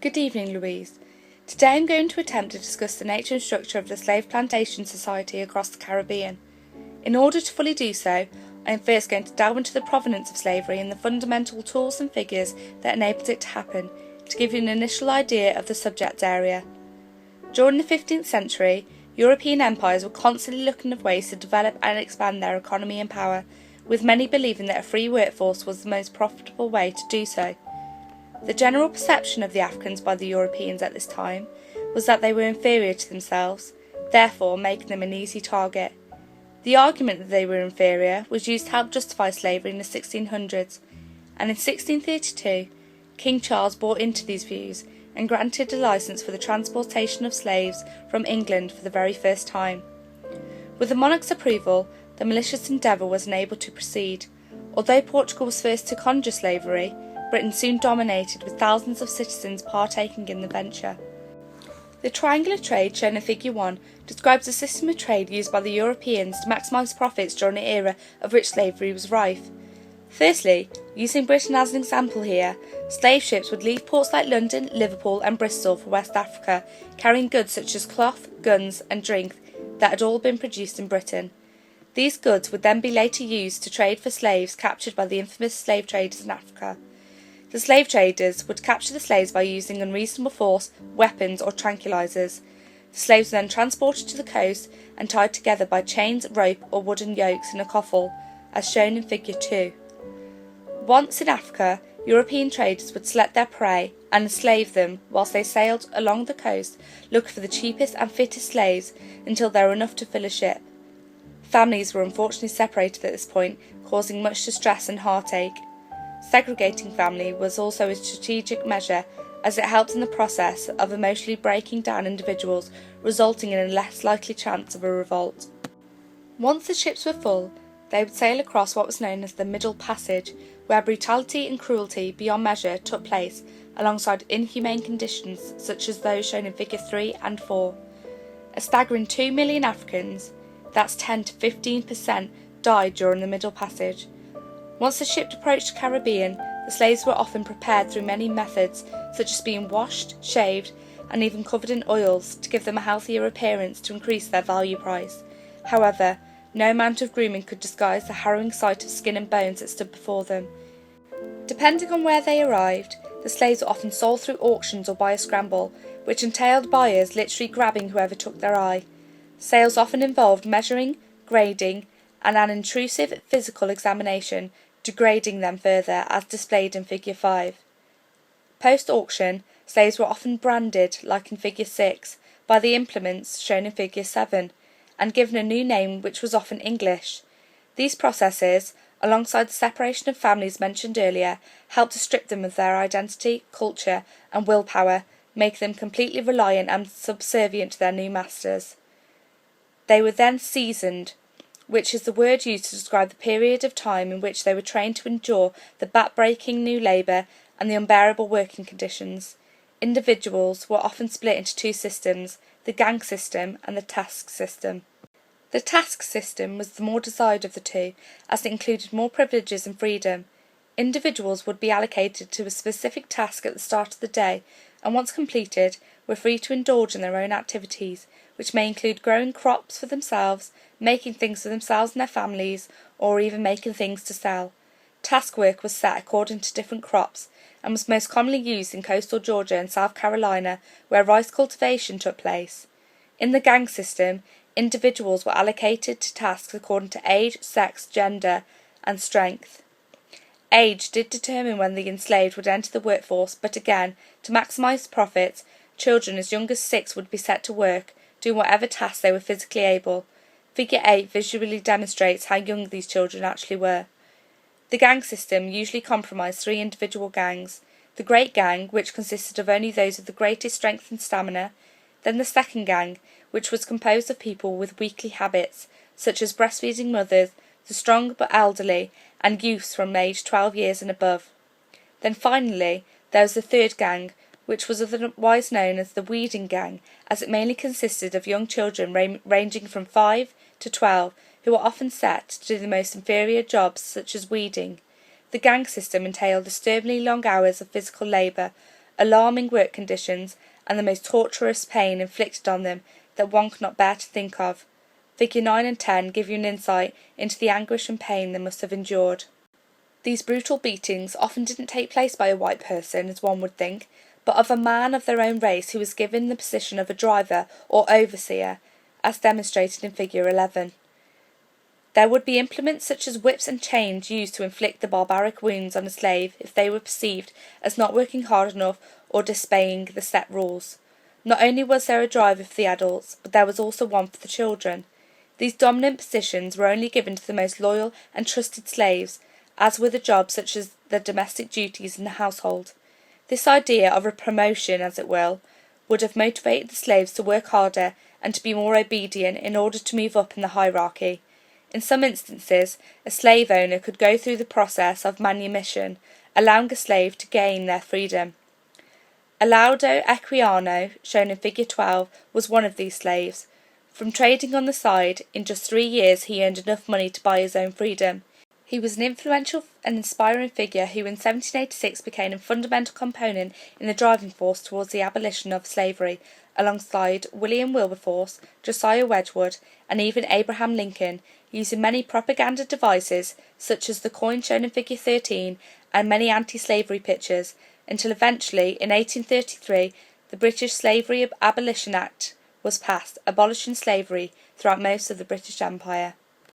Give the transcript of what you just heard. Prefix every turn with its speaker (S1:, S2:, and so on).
S1: Good evening, Louise. Today I'm going to attempt to discuss the nature and structure of the slave plantation society across the Caribbean. In order to fully do so, I am first going to delve into the provenance of slavery and the fundamental tools and figures that enabled it to happen, to give you an initial idea of the subject area. During the 15th century, European empires were constantly looking for ways to develop and expand their economy and power, with many believing that a free workforce was the most profitable way to do so. The general perception of the Africans by the Europeans at this time was that they were inferior to themselves, therefore making them an easy target. The argument that they were inferior was used to help justify slavery in the 1600s, and in 1632 King Charles bought into these views and granted a licence for the transportation of slaves from England for the very first time. With the monarch's approval, the malicious endeavour was enabled to proceed. Although Portugal was first to conjure slavery, Britain soon dominated, with thousands of citizens partaking in the venture. The triangular trade shown in Figure 1 describes a system of trade used by the Europeans to maximise profits during an era of which slavery was rife. Firstly, using Britain as an example here, slave ships would leave ports like London, Liverpool and Bristol for West Africa, carrying goods such as cloth, guns and drink that had all been produced in Britain. These goods would then be later used to trade for slaves captured by the infamous slave traders in Africa. The slave traders would capture the slaves by using unreasonable force, weapons or tranquilizers. The slaves were then transported to the coast and tied together by chains, rope or wooden yokes in a coffle, as shown in Figure 2. Once in Africa, European traders would select their prey and enslave them whilst they sailed along the coast looking for the cheapest and fittest slaves until there were enough to fill a ship. Families were unfortunately separated at this point, causing much distress and heartache. Segregating family was also a strategic measure, as it helped in the process of emotionally breaking down individuals, resulting in a less likely chance of a revolt. Once the ships were full, they would sail across what was known as the Middle Passage, where brutality and cruelty beyond measure took place, alongside inhumane conditions such as those shown in Figure 3 and 4. A staggering 2 million Africans, that's 10 to 15%, died during the Middle Passage. Once the ship approached the Caribbean, the slaves were often prepared through many methods, such as being washed, shaved, and even covered in oils to give them a healthier appearance to increase their value price. However, no amount of grooming could disguise the harrowing sight of skin and bones that stood before them. Depending on where they arrived, the slaves were often sold through auctions or by a scramble, which entailed buyers literally grabbing whoever took their eye. Sales often involved measuring, grading, and an intrusive physical examination, degrading them further, as displayed in Figure 5. Post-auction, slaves were often branded, like in Figure 6, by the implements shown in Figure 7, and given a new name which was often English. These processes, alongside the separation of families mentioned earlier, helped to strip them of their identity, culture, and willpower, making them completely reliant and subservient to their new masters. They were then seasoned, which is the word used to describe the period of time in which they were trained to endure the back-breaking new labour and the unbearable working conditions. Individuals were often split into two systems, the gang system and the task system. The task system was the more desired of the two, as it included more privileges and freedom. Individuals would be allocated to a specific task at the start of the day, and once completed, were free to indulge in their own activities, which may include growing crops for themselves, making things for themselves and their families, or even making things to sell. Task work was set according to different crops, and was most commonly used in coastal Georgia and South Carolina, where rice cultivation took place. In the gang system, individuals were allocated to tasks according to age, sex, gender, and strength. Age did determine when the enslaved would enter the workforce, but again, to maximise profits, children as young as 6 would be set to work, doing whatever task they were physically able. Figure 8 visually demonstrates how young these children actually were. The gang system usually comprised 3 individual gangs: the Great Gang, which consisted of only those of the greatest strength and stamina, then the Second Gang, which was composed of people with weakly habits, such as breastfeeding mothers, the strong but elderly, and youths from age 12 years and above. Then finally, there was the Third Gang, which was otherwise known as the Weeding Gang, as it mainly consisted of young children ranging from 5 to 12, who were often set to do the most inferior jobs such as weeding. The gang system entailed disturbingly long hours of physical labour, alarming work conditions, and the most torturous pain inflicted on them that one cannot bear to think of. Figure 9 and 10 give you an insight into the anguish and pain they must have endured. These brutal beatings often didn't take place by a white person, as one would think, but of a man of their own race who was given the position of a driver or overseer, as demonstrated in figure 11. There would be implements such as whips and chains used to inflict the barbaric wounds on a slave if they were perceived as not working hard enough or disobeying the set rules. Not only was there a driver for the adults, but there was also one for the children. These dominant positions were only given to the most loyal and trusted slaves, as were the jobs such as the domestic duties in the household. This idea of a promotion, as it will, would have motivated the slaves to work harder and to be more obedient in order to move up in the hierarchy. In some instances, a slave owner could go through the process of manumission, allowing a slave to gain their freedom. Alaudo Equiano, shown in figure 12, was one of these slaves. From trading on the side, in just 3 years he earned enough money to buy his own freedom. He was an influential and inspiring figure who in 1786 became a fundamental component in the driving force towards the abolition of slavery, alongside William Wilberforce, Josiah Wedgwood, and even Abraham Lincoln, using many propaganda devices such as the coin shown in figure 13 and many anti-slavery pictures, until eventually, in 1833, the British Slavery Abolition Act was passed, abolishing slavery throughout most of the British Empire.